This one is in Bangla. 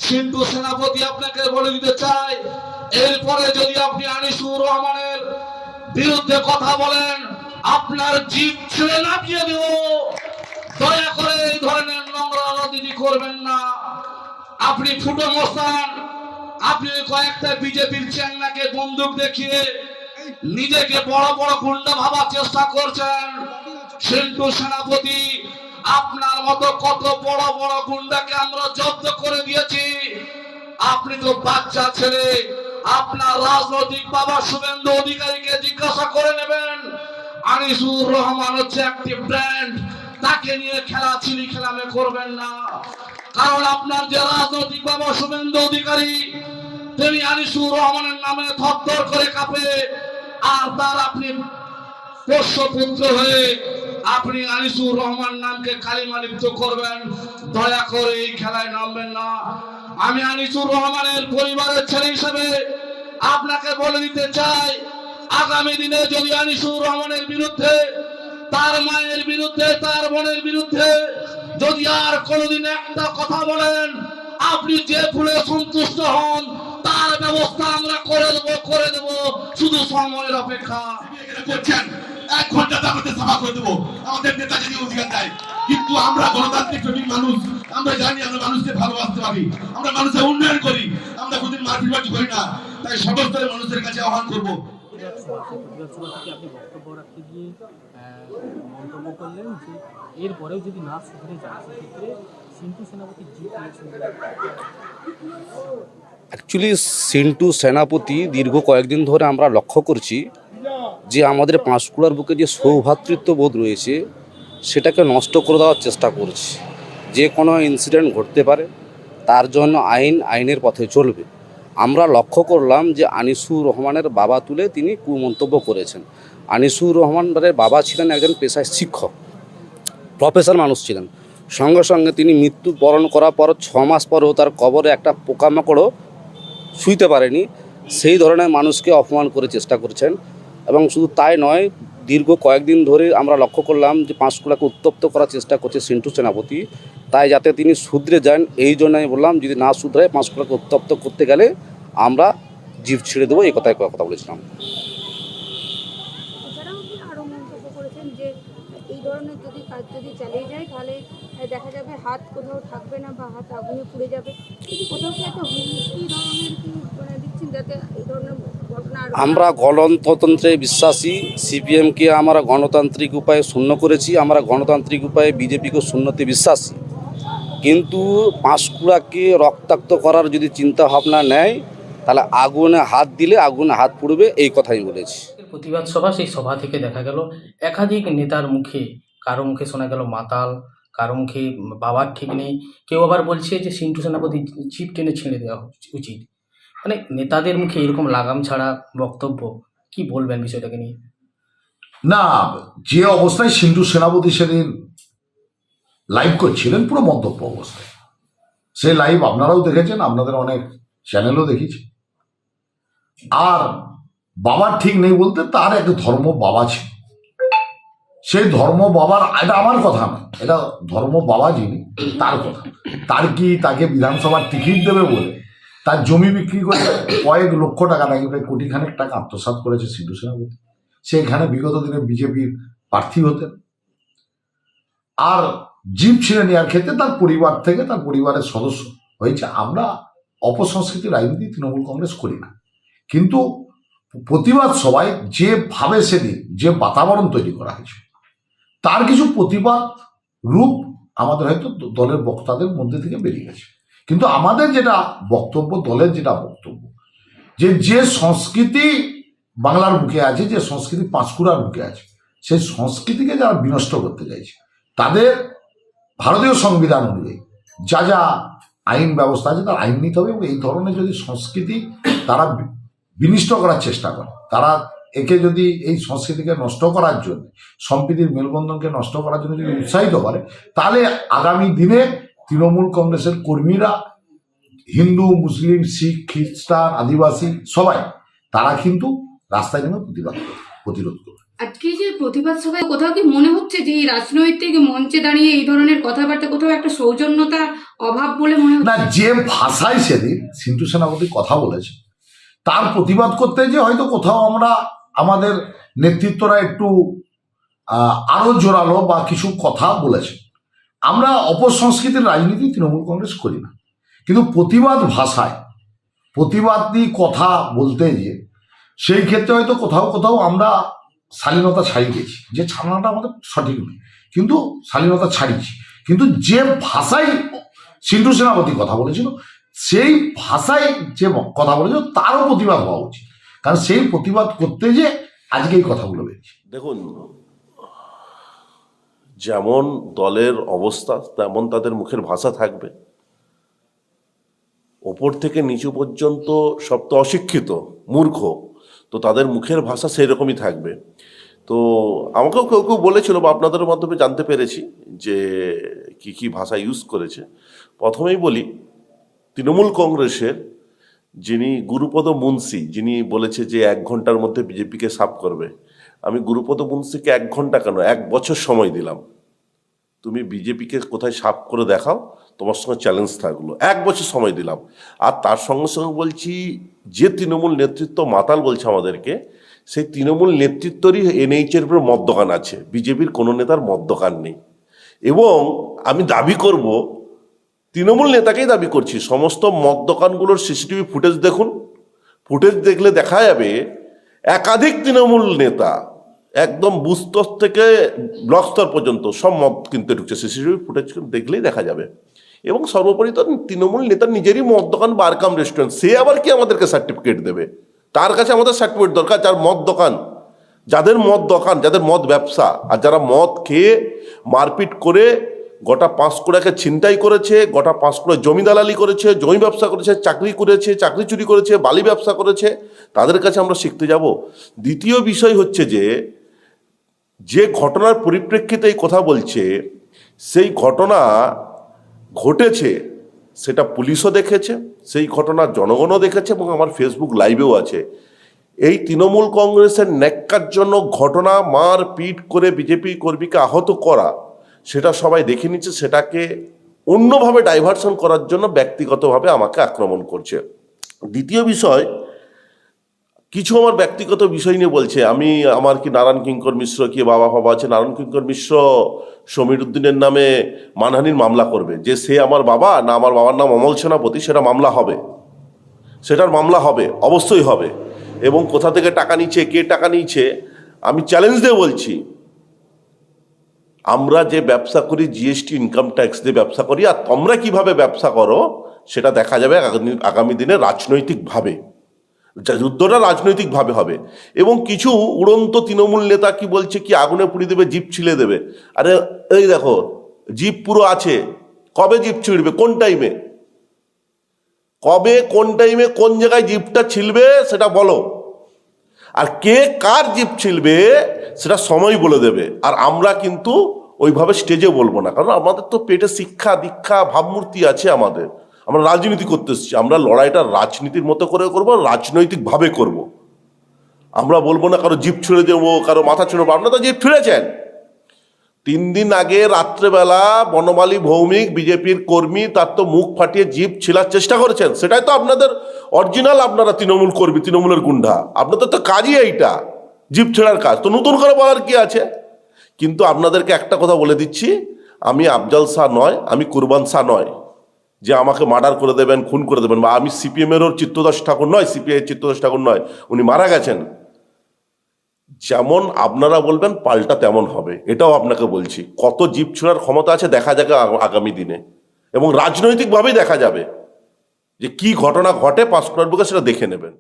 সিন্ধু সেনাপতি আপনাকে বলে দিতে চাই, এরপরে যদি আপনি আনিসুর রহমানের বিরুদ্ধে কথা বলেন আপনার জিভ ছেড়ে নামিয়ে দেব। দয়া করে এই ধরনের নোংরা রাজনীতি করবেন না। আপনি ফুটো মস্তান, আপনি কয়েকটা বিজেপির চ্যাংনাকে বন্দুক দেখিয়ে নিজেকে বড় বড় গুন্ডা ভাবার চেষ্টা করছেন। সিন্ধু সেনাপতি, আপনার মতো কত বড় বড় গুন্ডাকে আমরা জব্দ করে দিয়েছি। আপনি তো বাচ্চা ছেলে, আপনার রাজনৈতিক বাবা শুভেন্দু অধিকারীকে জিজ্ঞাসা করে নেবেন। আনিসুর রহমান হচ্ছে একটি ব্র্যান্ড, তাকে নিয়ে খেলা চিলি খেলামে করবেন না। কারণ আপনার যে রাজনৈতিক বাবা শুভেন্দু অধিকারী, তিনি আনিসুর রহমানের নামে থরথর করে কাঁপে, আর তার আপনি পোষ্যপুত্র হয়ে আপনি আনিসুর রহমান নামকে কালিমা লিপ্ত করবেন। দয়া করে এই খেলায় নামবেন না। আমি আনিসুর রহমানের পরিবারের ছেলে হিসেবে আপনাকে বলে দিতে চাই, আগামী দিনে যদি আনিসুর রহমানের বিরুদ্ধে, তার মায়ের বিরুদ্ধে, তার বোনের বিরুদ্ধে যদি আর কোনোদিন একটা কথা বলেন, আপনি যে ফুলে সন্তুষ্ট হন তার ব্যবস্থা আমরা করে দেব। শুধু সময়ের অপেক্ষা। করছেন 1 ঘন্টাতে আমাদের সভা করে দেবো, আমাদের নেতা যদি অধিকার দেয়। কিন্তু আমরা গণতান্ত্রিক প্রেমিক মানুষ, আমরা জানি আমরা মানুষকে ভালোবাসতে পারি, আমরা মানুষের উন্নয়ন করি, আমরা কোনদিন মারপিট করি না। তাই সমস্ত মানুষের কাছে আহ্বান করবো। আপনি বক্তব্য রাখতে গিয়ে মন্তব্য করলেন যে এরপরেও যদি না সুধরে যায় সেক্ষেত্রে সিন্ধু সেনাপতি জিত অ্যাকচুয়ালি সিন্টু সেনাপতি দীর্ঘ কয়েকদিন ধরে আমরা লক্ষ্য করছি যে আমাদের পাঁশকুড়ার বুকে যে সৌভ্রাতৃত্ববোধ রয়েছে সেটাকে নষ্ট করে দেওয়ার চেষ্টা করছে। যে কোনো ইনসিডেন্ট ঘটতে পারে, তার জন্য আইনের পথে চলবে। আমরা লক্ষ্য করলাম যে আনিসুর রহমানের বাবা তুলে তিনি কুমন্তব্য করেছেন। আনিসুর রহমানের বাবা ছিলেন একজন পেশায় শিক্ষক, প্রফেসর মানুষ ছিলেন। সঙ্গে সঙ্গে তিনি মৃত্যুবরণ করার পর 6 মাস পরেও তার কবরে একটা পোকামাকড়ও শুইতে পারেনি। সেই ধরনের মানুষকে অপমান করে চেষ্টা করছেন। এবং শুধু তাই নয়, দীর্ঘ কয়েকদিন ধরে আমরা লক্ষ্য করলাম যে পাঁশকুড়াকে উত্তপ্ত করার চেষ্টা করছে সিন্টু সেনাপতি। তাই যাতে তিনি শুধরে যান, এই জন্য আমি বললাম যদি না শুধরায় পাঁশকুড়াকে উত্তপ্ত করতে গেলে আমরা জিভ ছেড়ে দেবো, এই কথা বলেছিলাম। আরো মন্তব্য করেছেন যে এই ধরনের যদি কাজ যদি চালিয়ে যায় তাহলে দেখা যাবে হাত কোথাও থাকবে না বা হাত আগুনে পুড়ে যাবে। কিন্তু কোথাও কি একটা হুমকি ধরনের কি দিচ্ছেন যাতে এই ধরনের ঘটনা? আমরা গণতন্ত্রে বিশ্বাসী। সিপিএমকে আমরা গণতান্ত্রিক উপায়ে শূন্য করেছি, আমরা গণতান্ত্রিক উপায়ে বিজেপিকে শূন্যতে বিশ্বাসী। কিন্তু পাঁশকুড়াকে রক্তাক্ত করার যদি চিন্তা ভাবনা নেয় তাহলে আগুনে হাত দিলে আগুনে হাত পুড়বে, এই কথাই বলেছি। প্রতিবাদ সভা, সেই সভা থেকে দেখা গেল একাধিক নেতার মুখে, কারো মুখে শোনা গেল মাতাল, কারো মুখে বাবার ঠিক নেই, কেউ আবার বলছে যে সিন্টু সেনাপতি জিভ টেনে ছেড়ে দেওয়া উচিত। মানে নেতাদের মুখে এরকম লাগাম ছাড়া বক্তব্য, কি বলবেন বিষয়টাকে নিয়ে? না, যে অবস্থায় সিন্ধু সেনাপতি সেদিন লাইভ করছিলেন পুরো মন্তব্য অবস্থায়, সেই লাইভ আপনারাও দেখেছেন, আপনাদের অনেক চ্যানেলও দেখেছি। আর বাবার ঠিক নেই বলতে তার এক ধর্ম বাবা ছিল, সেই ধর্ম বাবার, এটা আমার কথা নয়, এটা ধর্ম বাবা যিনি তার কথা। তার কি তাকে বিধানসভার টিকিট দেবে বলে তার জমি বিক্রি করে কয়েক লক্ষ টাকা, নাকি প্রায় কোটিখানেক টাকা আত্মসাৎ করেছে সিন্ধু সেনাপতি। সেখানে বিগত দিনে বিজেপির প্রার্থী হতেন। আর জিভ ছিঁড়ে নেওয়ার ক্ষেত্রে তার পরিবার থেকে, তার পরিবারের সদস্য হয়েছে। আমরা অপসংস্কৃতি রাজনীতি তৃণমূল কংগ্রেস করি না, কিন্তু প্রতিবাদ সভায় যেভাবে সেদিন যে বাতাবরণ তৈরি করা হয়েছে তার কিছু প্রতিবাদ রূপ আমাদের হয়তো দলের বক্তাদের মধ্যে থেকে বেরিয়ে গেছে। কিন্তু আমাদের যেটা বক্তব্য, দলের যেটা বক্তব্য, যে সংস্কৃতি বাংলার বুকে আছে, যে সংস্কৃতি পাঁশকুড়ার বুকে আছে, সেই সংস্কৃতিকে যারা বিনষ্ট করতে চাইছে তাদের ভারতীয় সংবিধান অনুযায়ী যা যা আইন ব্যবস্থা আছে তার আইন নিতে হবে। এবং এই ধরনের যদি সংস্কৃতি তারা বিনষ্ট করার চেষ্টা করে, তারা একে যদি এই সংস্কৃতিকে নষ্ট করার জন্য, সম্প্রীতির মেলবন্ধনকে নষ্ট করার জন্য যদি উৎসাহিত করে, তাহলে আগামী দিনে তৃণমূল কংগ্রেসের কর্মীরা, হিন্দু, মুসলিম, শিখ, খ্রিস্টান, আদিবাসী সবাই তারা কিন্তু রাস্তায় নেমে প্রতিরোধ করবে। আজকে যে প্রতিবাদ সভায় কোথাও কি মনে হচ্ছে যে এই রাজনৈতিক মঞ্চে দাঁড়িয়ে এই ধরনের কথাবার্তা কোথাও একটা সৌজন্যতা অভাব বলে মনে না, হচ্ছে? যে ভাষায় সেদিন সিন্টু সেনাপতি কথা বলেছে তার প্রতিবাদ করতে যে হয়তো কোথাও আমরা আমাদের নেতৃত্বরা একটু আরো জোরালো বা কিছু কথা বলেছে। আমরা অপসংস্কৃতির রাজনীতি তৃণমূল কংগ্রেস করি না, কিন্তু প্রতিবাদ ভাষায় প্রতিবাদী কথা বলতে গিয়ে সেই ক্ষেত্রে হয়তো কোথাও কোথাও আমরা শালীনতা ছাড়িয়ে গেছি, যে ছাড়ানোটা আমাদের সঠিক নয়, কিন্তু শালীনতা ছাড়িয়েছি। কিন্তু যে ভাষায় সিন্টু সেনাপতি কথা বলেছিল সেই ভাষায় যে কথা বলেছিল তারও প্রতিবাদ হওয়া উচিত, কারণ সেই প্রতিবাদ করতে যে আজকে এই কথাগুলো বেরিয়েছে। দেখুন, যেমন দলের অবস্থা তেমন তাদের মুখের ভাষা থাকবে। ওপর থেকে নিচু পর্যন্ত সব তো অশিক্ষিত, মূর্খ, তো তাদের মুখের ভাষা সেই রকমই থাকবে। তো আমাকেও কেউ কেউ বলেছিল বা আপনাদের মাধ্যমে জানতে পেরেছি যে কি কি ভাষা ইউজ করেছে। প্রথমেই বলি, তৃণমূল কংগ্রেসের যিনি গুরুপদ মুন্সি, যিনি বলেছে যে 1 ঘন্টার মধ্যে বিজেপিকে সাফ করবে, আমি গুরুপদ মুন্সিকে 1 ঘন্টা কেন 1 বছর সময় দিলাম। তুমি বিজেপিকে কোথায় সাফ করে দেখাও, তোমার সঙ্গে চ্যালেঞ্জ থাকলো। 1 বছর সময় দিলাম। আর তার সঙ্গে সঙ্গে বলছি, যে তৃণমূল নেতৃত্ব মাতাল বলছে আমাদেরকে, সেই তৃণমূল নেতৃত্বরই এনএইচের উপরে মদ দোকান আছে, বিজেপির কোনো নেতার মদ দোকান নেই। এবং আমি দাবি করব, তৃণমূল নেতাকেই দাবি করছি, সমস্ত মদ দোকানগুলোর সিসিটিভি ফুটেজ দেখুন। ফুটেজ দেখলে দেখা যাবে একাধিক তৃণমূল নেতা একদম বুথ স্তর থেকে ব্লক স্তর পর্যন্ত সব মদ কিনতে ঢুকছে, সিসিটিভি ফুটেজ দেখলেই দেখা যাবে। এবং সর্বোপরি তো তৃণমূল নেতার নিজেরই মদ দোকান, বারকাম রেস্টুরেন্ট, সে আবার কি আমাদেরকে সার্টিফিকেট দেবে? তার কাছে আমাদের সার্টিফিকেট দরকার। যার মদ দোকান, যাদের মদ দোকান, যাদের মদ ব্যবসা, আর যারা মদ খেয়ে মারপিট করে গোটা 5 কোটিকে ছিনতাই করেছে, গোটা 5 কোটি জমি দালালি করেছে, জমি ব্যবসা করেছে, চাকরি করেছে, চাকরি চুরি করেছে, বালি ব্যবসা করেছে, তাদের কাছে আমরা শিখতে যাব। দ্বিতীয় বিষয় হচ্ছে যে ঘটনার পরিপ্রেক্ষিতে এই কথা বলছে, সেই ঘটনা ঘটেছে সেটা পুলিশও দেখেছে, সেই ঘটনা জনগণও দেখেছে, এবং আমার ফেসবুক লাইভেও আছে। এই তৃণমূল কংগ্রেসের ন্যাক্কারজনক ঘটনা, মারপিট করে বিজেপি কর্মীকে আহত করা, সেটা সবাই দেখে নিচ্ছে। সেটাকে অন্যভাবে ডাইভারশন করার জন্য ব্যক্তিগতভাবে আমাকে আক্রমণ করছে। দ্বিতীয় বিষয়, কিছু আমার ব্যক্তিগত বিষয় নিয়ে বলছে। আমার কি নারায়ণ কিঙ্কর মিশ্র কি বাবা আছে, নারায়ণ কিঙ্কর মিশ্র সমীর উদ্দিনের নামে মানহানির মামলা করবে, যে সে আমার বাবা না আমার বাবার নাম অমল সেনাপতি, সেটা মামলা হবে, সেটার মামলা হবে, অবশ্যই হবে। এবং কোথা থেকে টাকা নিচ্ছে, কে টাকা নিচ্ছে, আমি চ্যালেঞ্জ দিয়ে বলছি, আমরা যে ব্যবসা করি জিএসটি ইনকাম ট্যাক্স দিয়ে ব্যবসা করি, আর তোমরা কিভাবে ব্যবসা করো সেটা দেখা যাবে আগামী দিনে রাজনৈতিকভাবে। যুদ্ধটা রাজনৈতিকভাবে হবে। এবং কিছু উড়ন্ত তৃণমূল নেতা কি বলছে, কি আগুনে পুড়িয়ে দেবে, জিপ ছিঁড়ে দেবে। আরে এই দেখো, জিপ পুরো আছে, কবে জিপ ছিঁড়বে, কোন টাইমে, কবে, কোন টাইমে, কোন জায়গায় জিপটা ছিলবে সেটা বলো। আর কে কার জিপ ছিলবে সেটা সময় বলে দেবে। আর আমরা কিন্তু ওইভাবে স্টেজে বলবো না, কারণ আমাদের তো পেটে শিক্ষা দীক্ষা ভাবমূর্তি আছে। আমরা রাজনীতি করতে এসেছি, আমরা লড়াইটা রাজনীতির মতো করে করবো, রাজনৈতিকভাবে করব। আমরা বলবো না কারো জিপ ছুঁড়ে দেবো, কারো মাথা ছুঁড়ে দেবো। আপনারা তো জিপ ছুঁড়েছেন। 3 দিন আগে রাত্রেবেলা বনমালী ভৌমিক বিজেপির কর্মী, তার তো মুখ ফাটিয়ে জিপ ছিলার চেষ্টা করেছেন। সেটাই তো আপনাদের অরিজিনাল, আপনারা তৃণমূল কর্মী, তৃণমূলের গুন্ডা, আপনাদের তো কাজই এইটা, জিপ ছেড়ার কাজ। তো নতুন করে বলার কি আছে? কিন্তু আপনাদেরকে একটা কথা বলে দিচ্ছি, আমি আফজাল শাহ নয়, আমি কুরবান শাহ নয়, যে আমাকে মার্ডার করে দেবেন, খুন করে দেবেন। বা আমি সিপিএমেরও চিত্তদাস ঠাকুর নয়, সিপিআই চিত্তদাস ঠাকুর নয়, উনি মারা গেছেন। যেমন আপনারা বলবেন পাল্টা তেমন হবে, এটাও আপনাকে বলছি। কত জিপ ছোড়ার ক্ষমতা আছে দেখা যাবে আগামী দিনে, এবং রাজনৈতিকভাবেই দেখা যাবে যে কি ঘটনা ঘটে। 5 বুকে সেটা দেখে নেবেন।